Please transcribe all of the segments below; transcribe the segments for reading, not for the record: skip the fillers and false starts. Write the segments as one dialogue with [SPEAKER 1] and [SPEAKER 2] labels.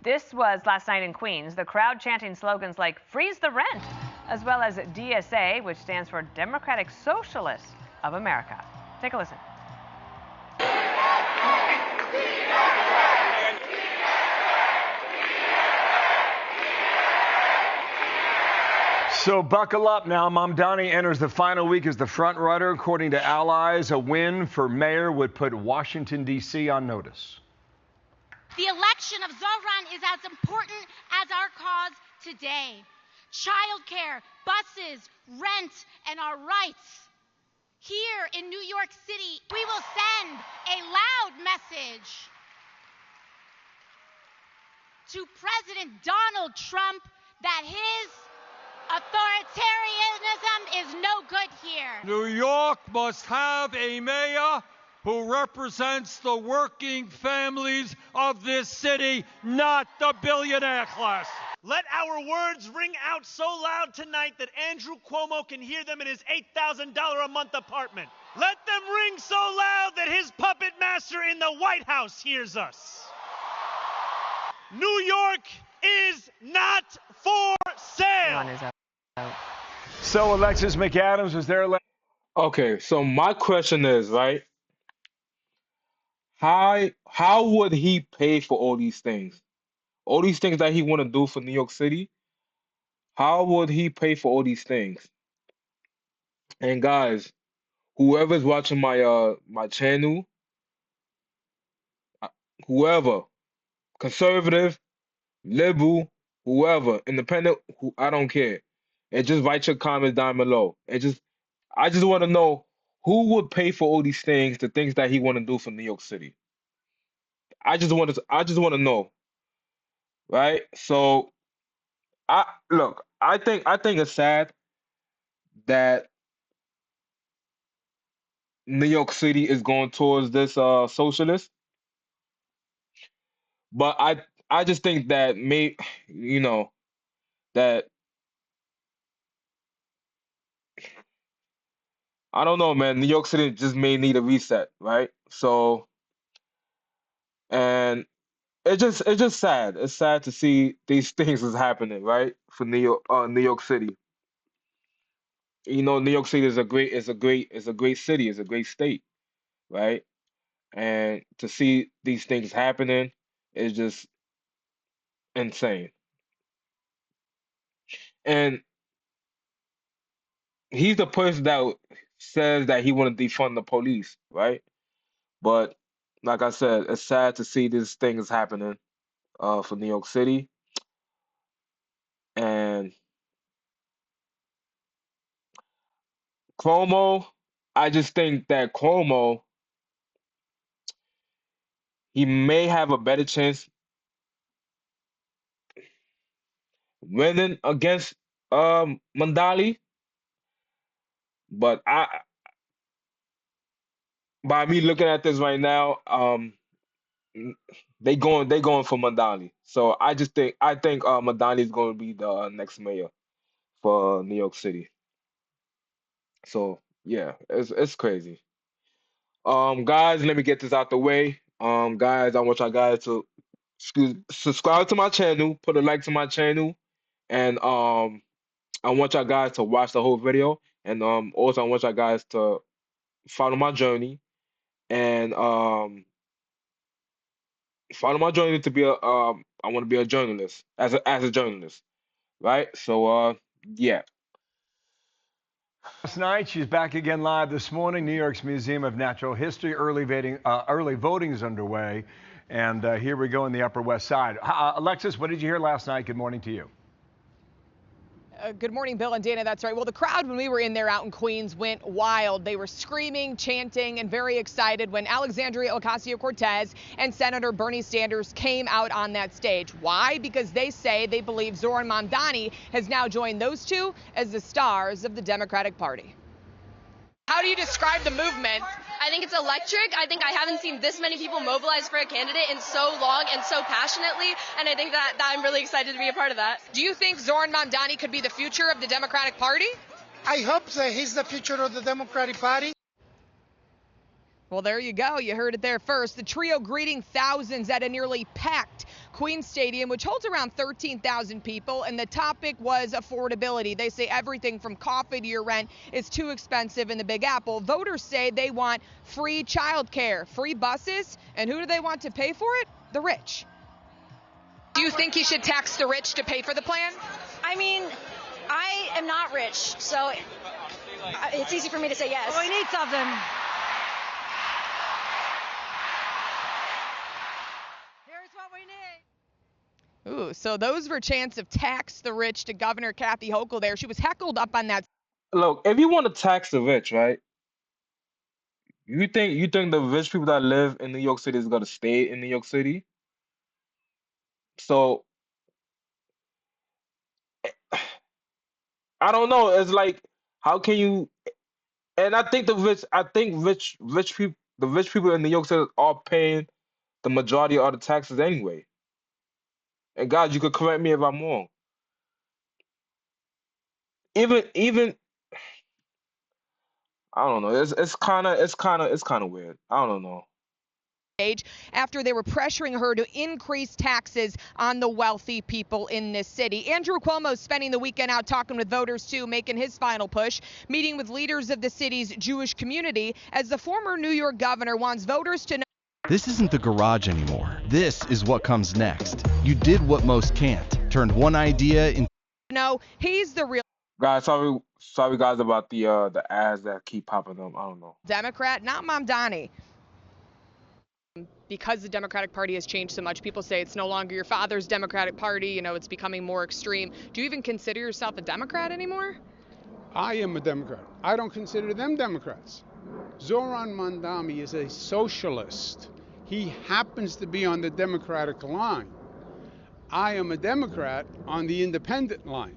[SPEAKER 1] This was last night in Queens. The crowd chanting slogans like "Freeze the Rent," as well as DSA, which stands for Democratic Socialists of America. Take a listen.
[SPEAKER 2] So buckle up now. Mamdani enters the final week as the front runner. According to allies, a win for mayor would put Washington, D.C. on notice.
[SPEAKER 3] The election of Zohran is as important as our cause today. Childcare, buses, rent, and our rights. Here in New York City, we will send a loud message to President Donald Trump that his authoritarianism is no good here.
[SPEAKER 4] New York must have a mayor who represents the working families of this city, not the billionaire class.
[SPEAKER 5] Let our words ring out so loud tonight that Andrew Cuomo can hear them in his $8,000 a month apartment. Let them ring so loud that his puppet master in the White House hears us. New York is not for sale.
[SPEAKER 2] So Alexis McAdams, is there a...
[SPEAKER 6] Okay, so my question is, right? How would he pay for all these things? All these things that he want to do for New York City? How would he pay for all these things? And guys, whoever's watching my channel, whoever, conservative, liberal, whoever, independent, I don't care. And just write your comments down below. I just want to know who would pay for all these things, the things that he want to do for New York City. I just want to know, right? So I think it's sad that New York City is going towards this socialist, but I just think that that I don't know, man. New York City just may need a reset, right? So, and it's just sad. It's sad to see these things is happening, right? For New York City. New York City is a great city, it's a great state, right? And to see these things happening is just insane. And he's the person that says that he want to defund the police, right? But like I said, it's sad to see these things happening for New York City. And Cuomo, I just think that Cuomo, he may have a better chance winning against Mamdani, but by me looking at this right now, they going for Mamdani. So I think Mamdani is going to be the next mayor for New York City. So yeah, it's crazy. Guys, let me get this out the way. Guys, I want y'all guys to subscribe to my channel, put a like to my channel, and I want y'all guys to watch the whole video, and also I want y'all guys to follow my journey, and follow my journey to be I want to be a journalist as a journalist, right? So yeah.
[SPEAKER 2] Last night, she's back again live this morning. New York's Museum of Natural History. Early voting is underway. And here we go in the Upper West Side. Alexis, what did you hear last night? Good morning to you.
[SPEAKER 7] Good morning, Bill and Dana. That's right. Well, the crowd when we were in there out in Queens went wild. They were screaming, chanting, and very excited when Alexandria Ocasio-Cortez and Senator Bernie Sanders came out on that stage. Why? Because they say they believe Zohran Mamdani has now joined those two as the stars of the Democratic Party. How do you describe the movement?
[SPEAKER 8] I think it's electric. I think I haven't seen this many people mobilize for a candidate in so long and so passionately, and I think that I'm really excited to be a part of that.
[SPEAKER 7] Do you think Zohran Mamdani could be the future of the Democratic Party?
[SPEAKER 9] I hope that he's the future of the Democratic Party.
[SPEAKER 7] Well, there you go. You heard it there first. The trio greeting thousands at a nearly packed Queens Stadium, which holds around 13,000 people, and the topic was affordability. They say everything from coffee to your rent is too expensive in the Big Apple. Voters say they want free childcare, free buses, and who do they want to pay for it? The rich. Do you think he should tax the rich to pay for the plan?
[SPEAKER 9] I mean, I am not rich, so it's easy for me to say yes.
[SPEAKER 10] We need something.
[SPEAKER 7] Ooh, so those were chants of tax the rich to Governor Kathy Hochul there. She was heckled up on that.
[SPEAKER 6] Look, if you want to tax the rich, right? You think the rich people that live in New York City is gonna stay in New York City? So I don't know. It's like, how can you? And I think rich people, the rich people in New York City are paying the majority of the taxes anyway. And God, you could correct me if I'm wrong. Even I don't know. It's kind of weird. I don't know.
[SPEAKER 7] After they were pressuring her to increase taxes on the wealthy people in this city. Andrew Cuomo's spending the weekend out talking with voters too, making his final push, meeting with leaders of the city's Jewish community as the former New York governor wants voters to know.
[SPEAKER 11] This isn't the garage anymore. This is what comes next. You did what most can't. Turned one idea into...
[SPEAKER 7] No, he's the real...
[SPEAKER 6] Guys, sorry guys about the ads that keep popping up. I don't know.
[SPEAKER 7] Democrat, not Mamdani. Because the Democratic Party has changed so much, people say it's no longer your father's Democratic Party. You know, it's becoming more extreme. Do you even consider yourself a Democrat anymore?
[SPEAKER 12] I am a Democrat. I don't consider them Democrats. Zohran Mamdani is a socialist. He happens to be on the Democratic line. I am a Democrat on the independent line.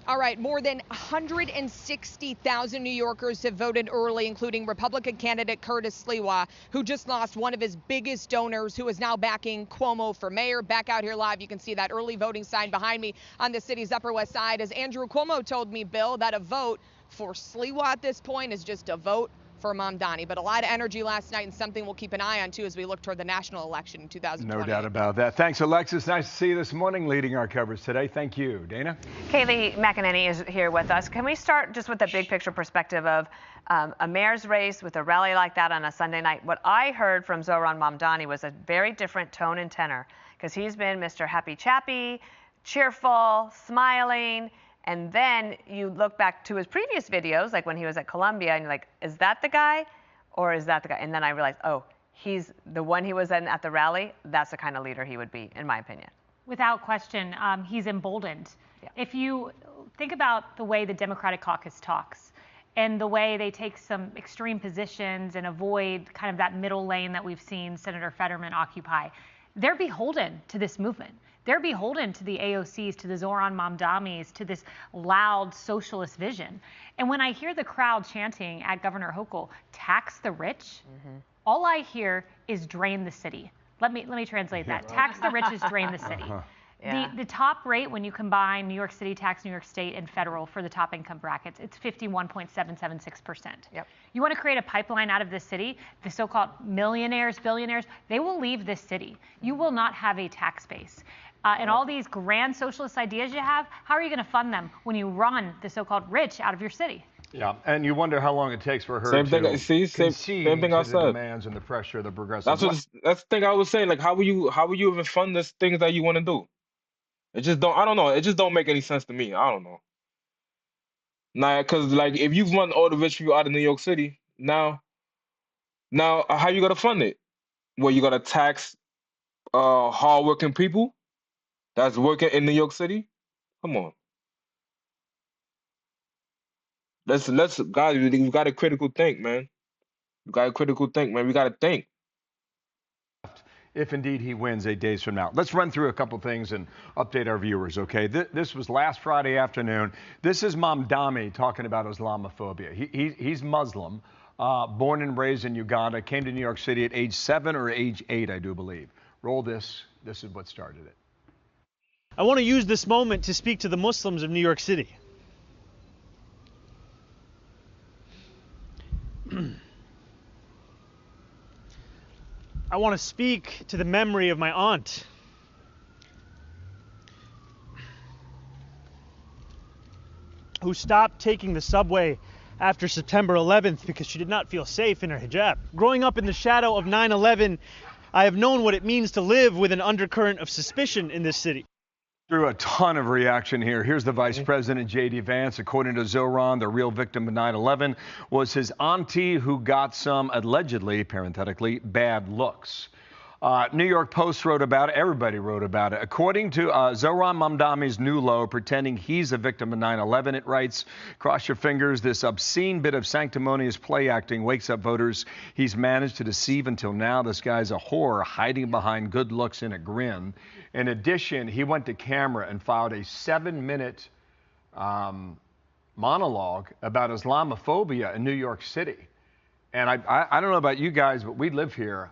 [SPEAKER 7] All right, more than 160,000 New Yorkers have voted early, including Republican candidate Curtis Sliwa, who just lost one of his biggest donors, who is now backing Cuomo for mayor. Back out here live, you can see that early voting sign behind me on the city's Upper West Side. As Andrew Cuomo told me, Bill, that a vote for Sliwa at this point is just a vote for Mamdani. But a lot of energy last night, and something we'll keep an eye on, too, as we look toward the national election in 2020.
[SPEAKER 2] No doubt about that. Thanks, Alexis. Nice to see you this morning leading our coverage today. Thank you. Dana?
[SPEAKER 1] Kaylee McEnany is here with us. Can we start just with the big picture perspective of a mayor's race with a rally like that on a Sunday night? What I heard from Zohran Mamdani was a very different tone and tenor, because he's been Mr. Happy Chappy, cheerful, smiling. And then you look back to his previous videos, like when he was at Columbia, and you're like, is that the guy or is that the guy? And then I realized, oh, he's the one he was in at the rally. That's the kind of leader he would be, in my opinion.
[SPEAKER 13] Without question, he's emboldened. Yeah. If you think about the way the Democratic caucus talks and the way they take some extreme positions and avoid kind of that middle lane that we've seen Senator Fetterman occupy, they're beholden to this movement. They're beholden to the AOCs, to the Zohran Mamdanis, to this loud socialist vision. And when I hear the crowd chanting at Governor Hochul, tax the rich, all I hear is drain the city. Let me translate that. Tax the rich is drain the city. Yeah. The top rate, when you combine New York City tax, New York State, and federal for the top income brackets, it's 51.776%. Yep. You want to create a pipeline out of this city, the so-called millionaires, billionaires, they will leave this city. You will not have a tax base. And all these grand socialist ideas you have, how are you going to fund them when you run the so-called rich out of your city?
[SPEAKER 2] Yeah, and you wonder how long it takes for her to concede to the demands and the pressure of the progressive.
[SPEAKER 6] That's the thing I was saying. Like, how will you even fund the things that you want to do? It just don't. I don't know. It just don't make any sense to me. I don't know. Nah, because like if you run all the rich people out of New York City, now how you gonna fund it? Well, you gotta tax hardworking people that's working in New York City? Come on. Let's guys, we gotta critical think, man. We gotta critical think, man. We gotta think.
[SPEAKER 2] If indeed he wins 8 days from now. Let's run through a couple things and update our viewers, okay? This was last Friday afternoon. This is Mamdani talking about Islamophobia. He's Muslim, born and raised in Uganda, came to New York City at age 7 or age 8, I do believe. Roll this. This is what started it.
[SPEAKER 5] I want to use this moment to speak to the Muslims of New York City. I want to speak to the memory of my aunt. Who stopped taking the subway after September 11th because she did not feel safe in her hijab. Growing up in the shadow of 9/11, I have known what it means to live with an undercurrent of suspicion in this city.
[SPEAKER 2] Through a ton of reaction here. Here's the Vice President, J.D. Vance. According to Zoran, the real victim of 9/11 was his auntie who got some, allegedly, parenthetically, bad looks. New York Post wrote about it. Everybody wrote about it. According to Zoran Mamdani's new low, pretending he's a victim of 9/11, it writes, cross your fingers, this obscene bit of sanctimonious play acting wakes up voters he's managed to deceive until now. This guy's a whore hiding behind good looks and a grin. In addition, he went to camera and filed a 7-minute monologue about Islamophobia in New York City. And I don't know about you guys, but we live here.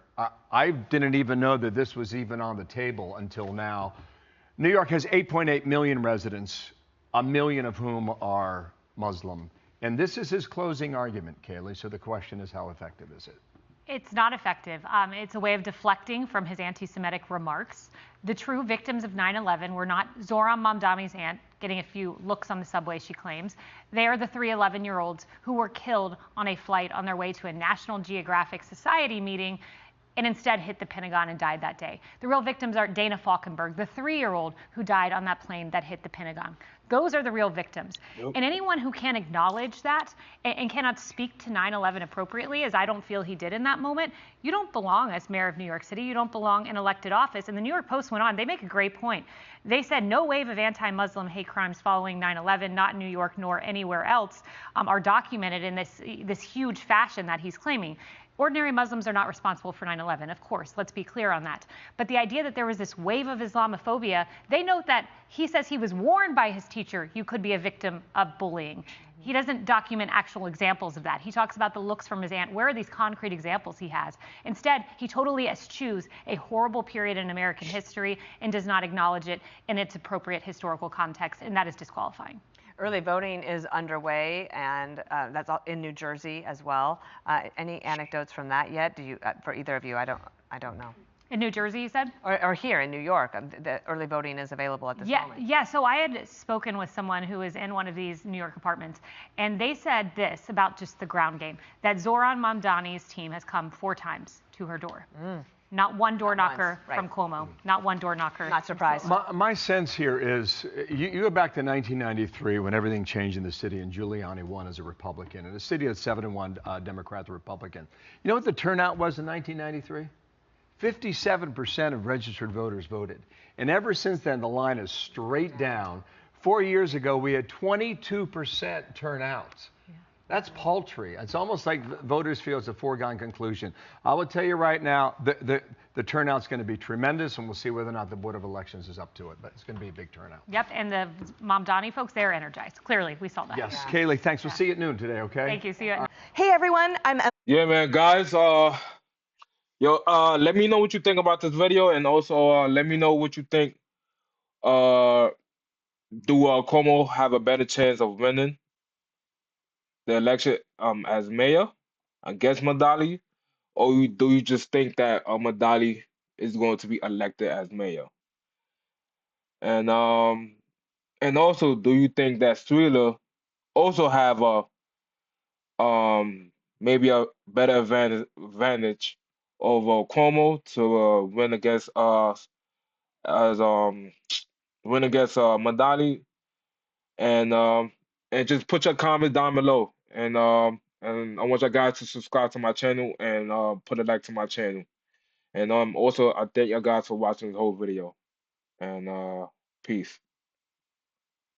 [SPEAKER 2] I didn't even know that this was even on the table until now. New York has 8.8 million residents, 1 million of whom are Muslim. And this is his closing argument, Kaylee. So the question is, how effective is it?
[SPEAKER 13] It's not effective. It's a way of deflecting from his anti-Semitic remarks. The true victims of 9/11 were not Zoran Mamdani's aunt getting a few looks on the subway, she claims. They are the 3 11-year-olds who were killed on a flight on their way to a National Geographic Society meeting and instead hit the Pentagon and died that day. The real victims are Dana Falkenberg, the 3-year-old who died on that plane that hit the Pentagon. Those are the real victims. Yep. And anyone who can't acknowledge that and cannot speak to 9/11 appropriately, as I don't feel he did in that moment, you don't belong as mayor of New York City. You don't belong in elected office. And the New York Post went on. They make a great point. They said no wave of anti-Muslim hate crimes following 9/11, not in New York nor anywhere else, are documented in this huge fashion that he's claiming. Ordinary Muslims are not responsible for 9/11, of course, let's be clear on that. But the idea that there was this wave of Islamophobia, they note that he says he was warned by his teacher you could be a victim of bullying. He doesn't document actual examples of that. He talks about the looks from his aunt. Where are these concrete examples he has? Instead, he totally eschews a horrible period in American history and does not acknowledge it in its appropriate historical context, and that is disqualifying.
[SPEAKER 1] Early voting is underway, and that's all in New Jersey as well. Any anecdotes from that yet? Do you, for either of you? I don't know.
[SPEAKER 13] In New Jersey, you said?
[SPEAKER 1] Or here in New York, the early voting is available at this moment.
[SPEAKER 13] Yeah. So I had spoken with someone who is in one of these New York apartments, and they said this about just the ground game: that Zoran Mamdani's team has come 4 times to her door. Not one door knocker from Cuomo. Not one door knocker.
[SPEAKER 1] Not surprised.
[SPEAKER 2] My sense here is, you go back to 1993 when everything changed in the city and Giuliani won as a Republican. And the city had 7-1 Democrat to Republican. You know what the turnout was in 1993? 57% of registered voters voted. And ever since then, the line is straight down. 4 years ago, we had 22% turnout. That's paltry. It's almost like voters feel it's a foregone conclusion. I will tell you right now, the turnout's going to be tremendous, and we'll see whether or not the Board of Elections is up to it. But it's going to be a big turnout.
[SPEAKER 13] Yep, and the Mamdani folks, they're energized. Clearly, we saw that.
[SPEAKER 2] Yes, yeah. Kaylee, thanks. We'll see you at noon today, okay?
[SPEAKER 13] Thank you. See you at noon.
[SPEAKER 9] Hey, everyone.
[SPEAKER 6] Yeah, man, guys. Let me know what you think about this video, and also let me know what you think. Do Cuomo have a better chance of winning the election as mayor against Mamdani, or do you just think that Mamdani is going to be elected as mayor? And also, do you think that Streeler also have a maybe a better advantage over Cuomo to win against Mamdani? And just put your comments down below. And I want you guys to subscribe to my channel and put a like to my channel. And also I thank you guys for watching the whole video. And peace.